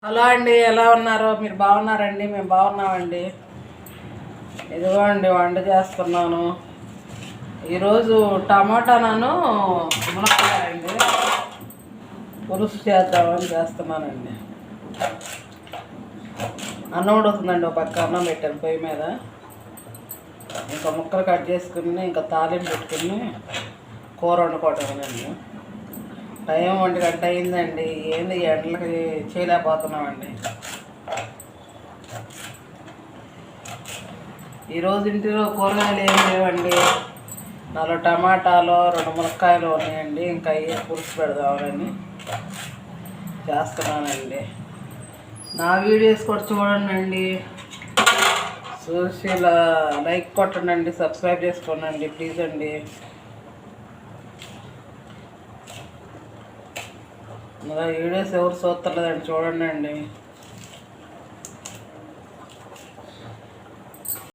Hello అండి, ఎలా ఉన్నారో? మీరు బాగున్నారండి? మేము బాగున్నామండి. ఇదిగోండి వంట చేస్తున్నాను. ఈరోజు టమాటాను మునక్కాయండి పులుసు చేద్దామని చేస్తున్నానండి. అన్నం ఉడుకుతుందండి, ఒక పక్క అన్నం పెట్టాను పొయ్యి మీద. ఇంకా ముక్కలు కట్ చేసుకుని ఇంకా తాలింపు పెట్టుకుని కూర వండుకోవటమేనండి. టైం 1 గంట అయిందండి. ఏంది ఎండలకి చేయలేకపోతున్నామండి. ఈరోజు ఇంటిలో కూరగాయలు ఏం లేవండి. 4 టమాటాలు 2 మునక్కాయలు ఉన్నాయండి. ఇంకా ఏ పులుసు పెడదామని చేస్తున్నానండి. నా వీడియోస్ కూడా చూడండి, చూసి లైక్ కొట్టండి, సబ్స్క్రైబ్ చేసుకోండి ప్లీజ్ అండి. వీడియోస్ ఎవరు చూస్తలేదండి, చూడండి.